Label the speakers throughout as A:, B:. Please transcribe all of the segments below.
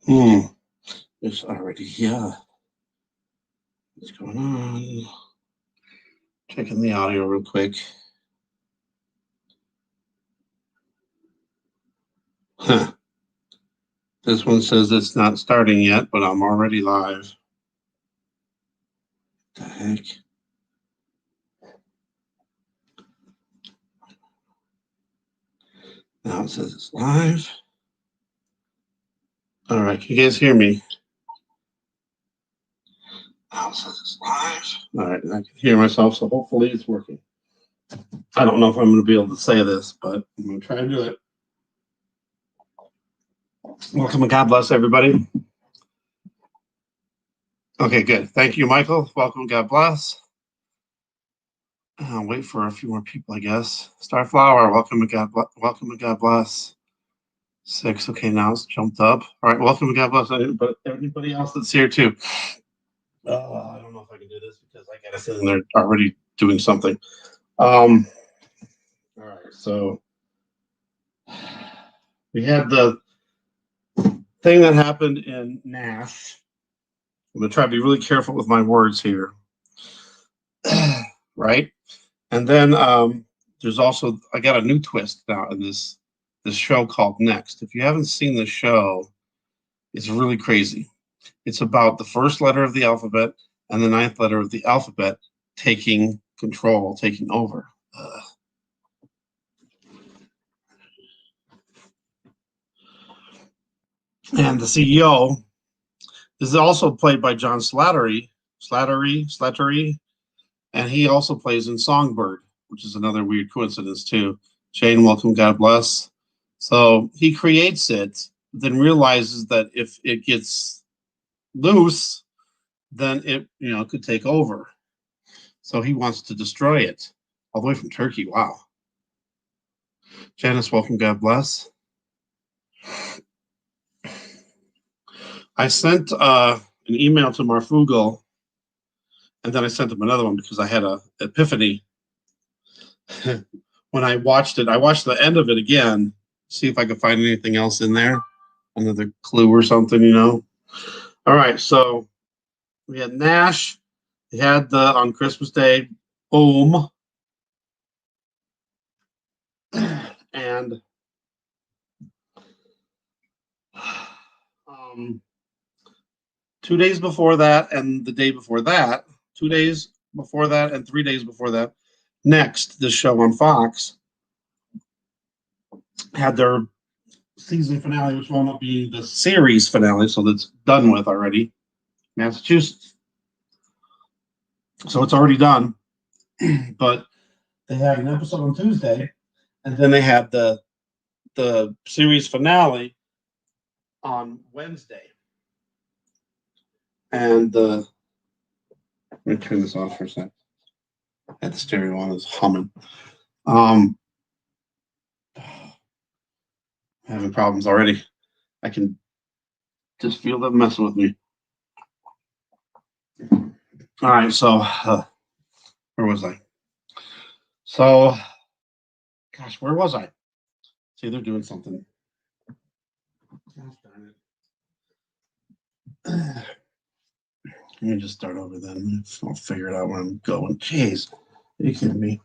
A: Hmm. It's already here. What's going on? Checking the audio real quick. Huh. This one says it's not starting yet, but I'm already live. What the heck? Now it says it's live. All right, can you guys hear me? Now it says it's live. All right, I can hear myself, so hopefully it's working. I don't know if I'm going to be able to say this, but I'm going to try and do it. Welcome and God bless everybody. Okay, good. Thank you, Michael. Welcome, God bless. I'll wait for a few more people, I guess. Starflower, welcome and God bless. 6. Okay, now it's jumped up. All right, welcome and God bless. But anybody else that's here too. I don't know if I can do this because I got a feeling they're already doing something. All right, so we had the thing that happened in Nash. I'm gonna try to be really careful with my words here. Right? And then there's also I got a new twist now in this show called Next. If you haven't seen the show, it's really crazy. It's about the first letter of the alphabet and the ninth letter of the alphabet taking control, taking over. And the CEO is also played by John Slattery, and he also plays in Songbird, which is another weird coincidence too. Jane, welcome, God bless. So he creates it, then realizes that if it gets loose, then it could take over. So he wants to destroy it all the way from Turkey. Wow. Janice, welcome, God bless. I sent an email to Marfugal, and then I sent him another one because I had an epiphany. When I watched it, I watched the end of it again, see if I could find anything else in there, another clue or something. All right, so we had Nash. He had the on Christmas Day, boom, and 2 days before that, and the day before that, 2 days before that, and 3 days before that. Next, this show on Fox had their season finale, which wound up being the series finale, so that's done with already. Massachusetts. So it's already done. But they had an episode on Tuesday, and then they had the series finale on Wednesday. And let me turn this off for a second. I had the stereo on, it's humming. Having problems already. I can just feel them messing with me. All right, so where was I? So, gosh, where was I? See, they're doing something. Gosh darn it. Let me just start over then. I'll figure it out where I'm going. Jeez, are you kidding me?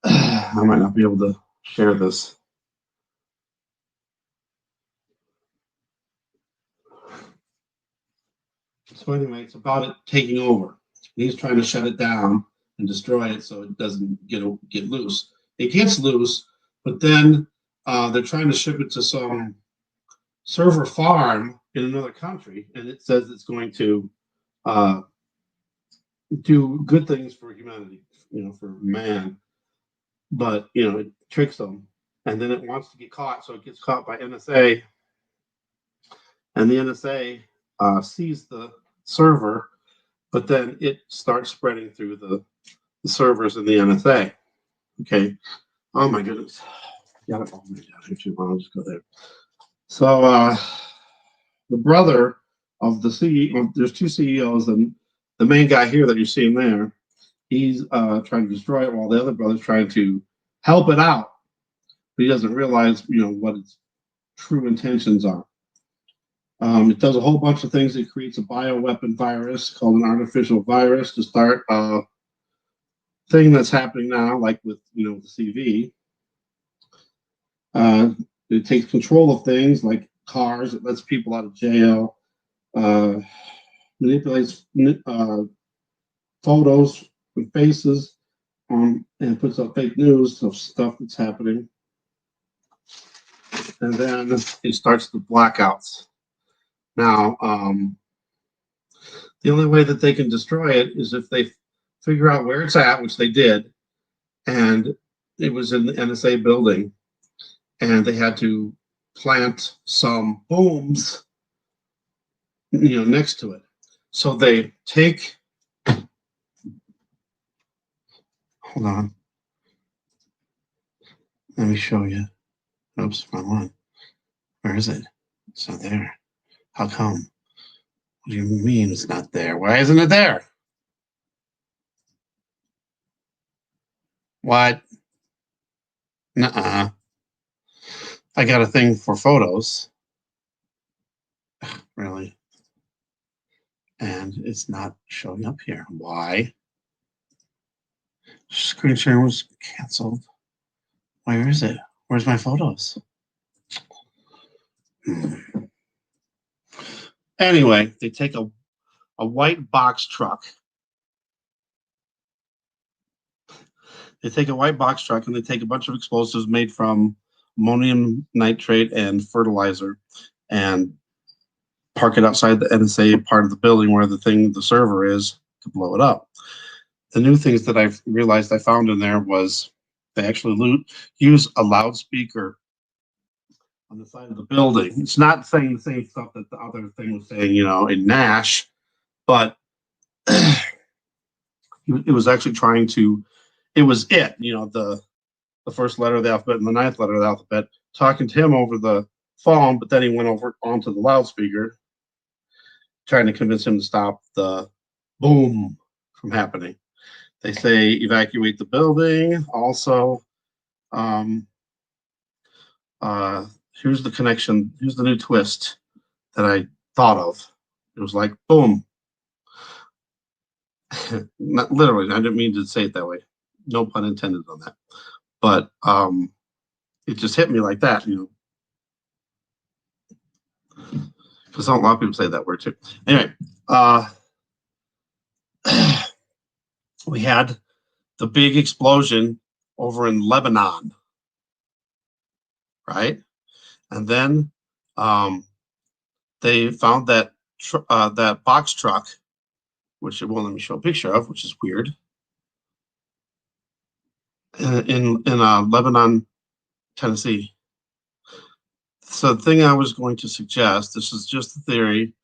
A: I might not be able to share this. So anyway, it's about it taking over. He's trying to shut it down and destroy it so it doesn't get loose. It gets loose, but then they're trying to ship it to some server farm in another country, and it says it's going to do good things for humanity, for man. But it tricks them, and then it wants to get caught, so it gets caught by NSA, and the NSA sees the server, but then it starts spreading through the servers in the NSA. Okay. Oh my goodness. Got it all made out here too. I'll just go there. So the brother of the CEO, there's two CEOs, and the main guy here that you're seeing there, he's trying to destroy it while the other brother's trying to help it out. But he doesn't realize, what its true intentions are. It does a whole bunch of things. It creates a bioweapon virus called an artificial virus to start a thing that's happening now, like with the CV. It takes control of things like cars. It lets people out of jail. Uh, Manipulates photos and faces, and puts up fake news of stuff that's happening. And then it starts the blackouts. Now, the only way that they can destroy it is if they figure out where it's at, which they did, and it was in the NSA building, and they had to plant some booms, next to it. So they take. Hold on. Let me show you. Oops, wrong one. Where is it? It's not there. How come? What do you mean it's not there? Why isn't it there? What? Nuh-uh. I got a thing for photos. Really? And it's not showing up here. Why? Screen share was canceled. Where is it? Where's my photos? Anyway, they take a white box truck. They take a white box truck and they take a bunch of explosives made from ammonium nitrate and fertilizer and park it outside the NSA part of the building where the server is, to blow it up. The new things that I've realized I found in there was they actually use a loudspeaker on the side of the building. It's not saying the same stuff that the other thing was saying, in Nash, but it was actually trying to. It was the first letter of the alphabet and the ninth letter of the alphabet, talking to him over the phone, but then he went over onto the loudspeaker, trying to convince him to stop the boom from happening. They say evacuate the building. Also, here's the connection. Here's the new twist that I thought of. It was like, boom. Not literally. I didn't mean to say it that way. No pun intended on that. But it just hit me like that, because a lot of people say that word too. Anyway, we had the big explosion over in Lebanon, right? And then they found that that box truck, which it won't let me show a picture of, which is weird, in Lebanon, Tennessee. So the thing I was going to suggest, this is just a theory,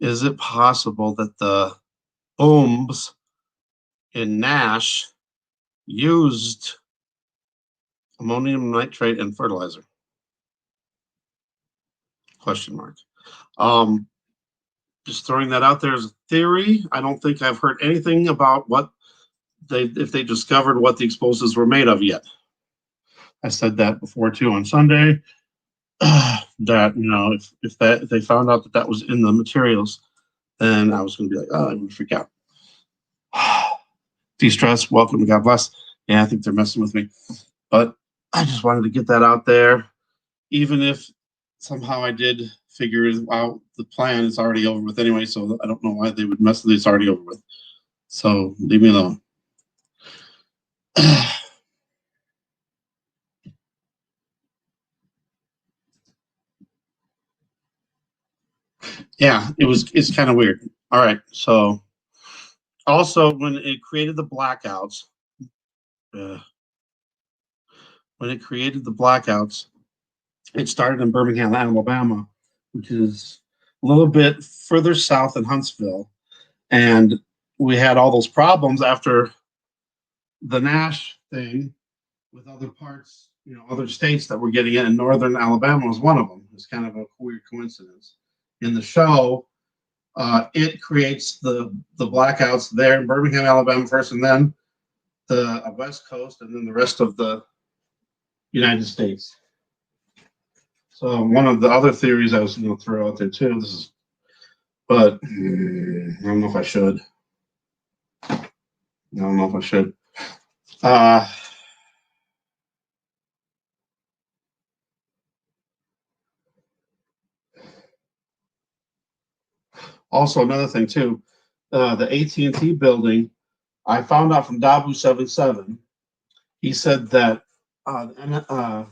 A: is it possible that the booms in Nash used ammonium nitrate and fertilizer? Question mark. Just throwing that out there as a theory. I don't think I've heard anything about if they discovered what the explosives were made of yet. I said that before too on Sunday. That if they found out that was in the materials, then I was going to be like, oh, I would freak out. De-stress, welcome, God bless. Yeah, I think they're messing with me, but I just wanted to get that out there. Even if somehow I did figure out the plan, it's already over with anyway, so I don't know why they would mess with it. It's already over with. So leave me alone. Yeah, it's kind of weird. All right, so also when it created the blackouts, it started in Birmingham, Alabama, which is a little bit further south than Huntsville. And we had all those problems after the Nash thing with other parts, other states that were getting it, and northern Alabama was one of them. It's kind of a weird coincidence. In the show, it creates the blackouts there in Birmingham, Alabama first, and then the West Coast, and then the rest of the United States. So one of the other theories I was going to throw out there too. But I don't know if I should. I don't know if I should. Also, another thing too, the AT&T building. I found out from Dabu77. He said that the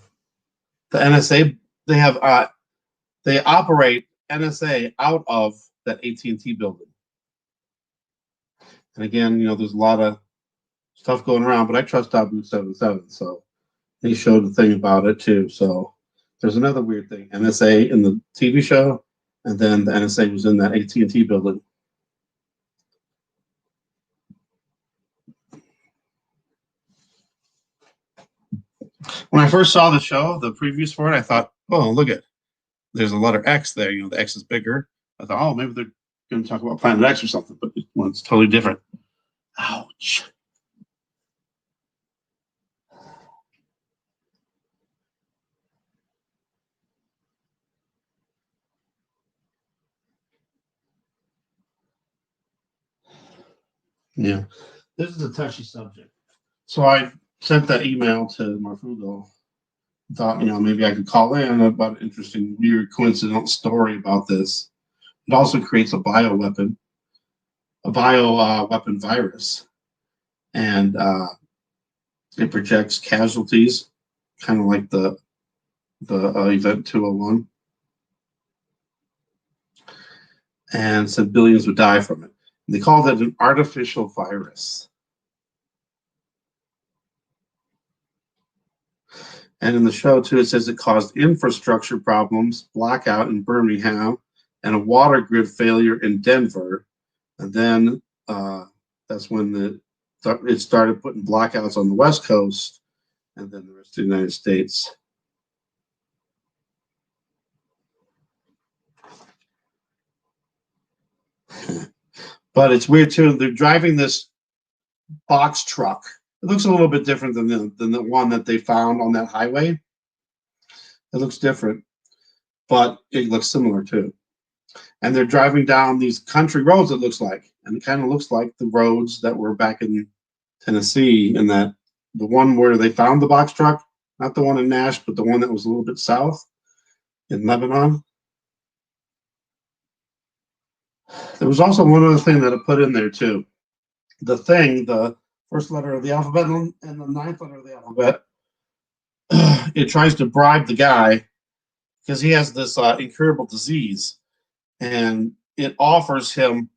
A: NSA they operate NSA out of that AT&T building. And again, there's a lot of stuff going around, but I trust Dabu77, so he showed the thing about it too. So there's another weird thing: NSA in the TV show, and then the NSA was in that AT&T building. When I first saw the show, the previews for it, I thought, oh, look at, there's a letter X there. The X is bigger. I thought, oh, maybe they're going to talk about Planet X or something, but it's totally different. Ouch. Yeah, this is a touchy subject. So I sent that email to Marfugo. Thought, maybe I could call in about an interesting, weird, coincidental story about this. It also creates a bioweapon virus, and it projects casualties, kind of like the Event 201, and said billions would die from it. They called it an artificial virus. And in the show, too, it says it caused infrastructure problems, blackout in Birmingham, and a water grid failure in Denver. And then that's when it started putting blackouts on the West Coast and then the rest of the United States. But it's weird, too. They're driving this box truck. It looks a little bit different than the one that they found on that highway. It looks different, but it looks similar too. And they're driving down these country roads, it looks like. And it kind of looks like the roads that were back in Tennessee, and that the one where they found the box truck, not the one in Nash, but the one that was a little bit south in Lebanon. There was also one other thing that I put in there too. The first letter of the alphabet and the ninth letter of the alphabet, it tries to bribe the guy because he has this incurable disease, and it offers him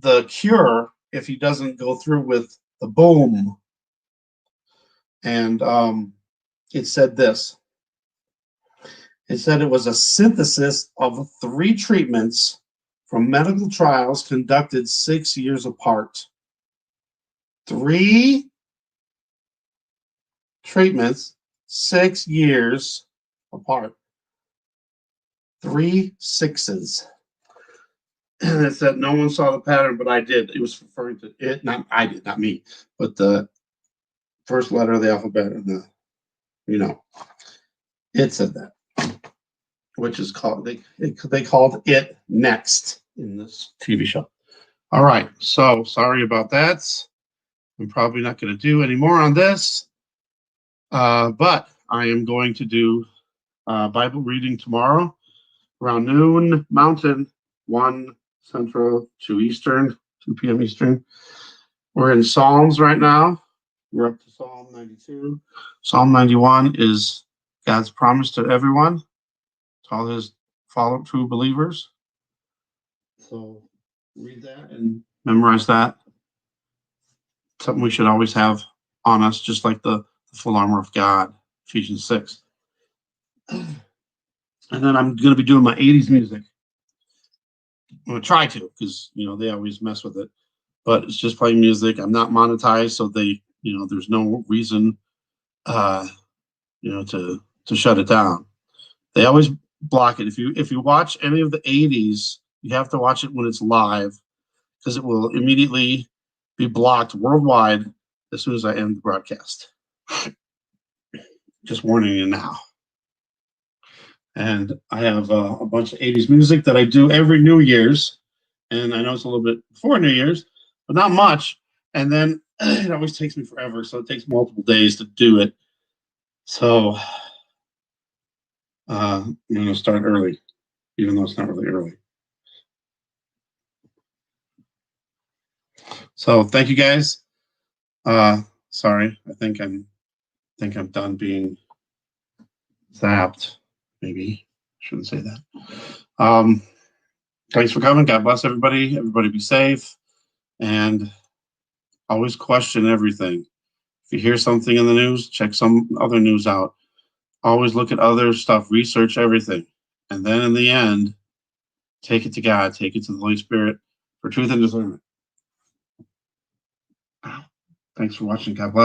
A: the cure if he doesn't go through with the boom. And it said this. It said it was a synthesis of 3 treatments from medical trials conducted 6 years apart. 3 treatments, 6 years apart. 3 sixes. And it said no one saw the pattern, but I did. It was referring to it, not I did, not me, but the first letter of the alphabet and it said that, which is called they called it next in this TV show. All right, so sorry about that. I'm probably not going to do any more on this, but I am going to do Bible reading tomorrow around noon Mountain, 1 Central, 2 Eastern, 2 p.m. Eastern. We're in Psalms right now. We're up to Psalm 92. Psalm 91 is God's promise to everyone, to all his true believers. So read that and memorize that. Something we should always have on us, just like the full armor of God, Ephesians 6. And then I'm going to be doing my 80s music. I'm going to try to, because, they always mess with it. But it's just playing music. I'm not monetized, so there's no reason, to shut it down. They always block it. If you watch any of the 80s, you have to watch it when it's live, because it will immediately be blocked worldwide as soon as I end the broadcast. Just warning you now. And I have a bunch of 80s music that I do every New Year's. And I know it's a little bit before New Year's, but not much. And then it always takes me forever. So it takes multiple days to do it. So I'm going to start early, even though it's not really early. So thank you guys. Sorry, I think I'm done being zapped. Maybe shouldn't say that. Thanks for coming. God bless everybody. Everybody be safe, and always question everything. If you hear something in the news, check some other news out. Always look at other stuff. Research everything, and then in the end, take it to God. Take it to the Holy Spirit for truth and discernment. Thanks for watching. God bless.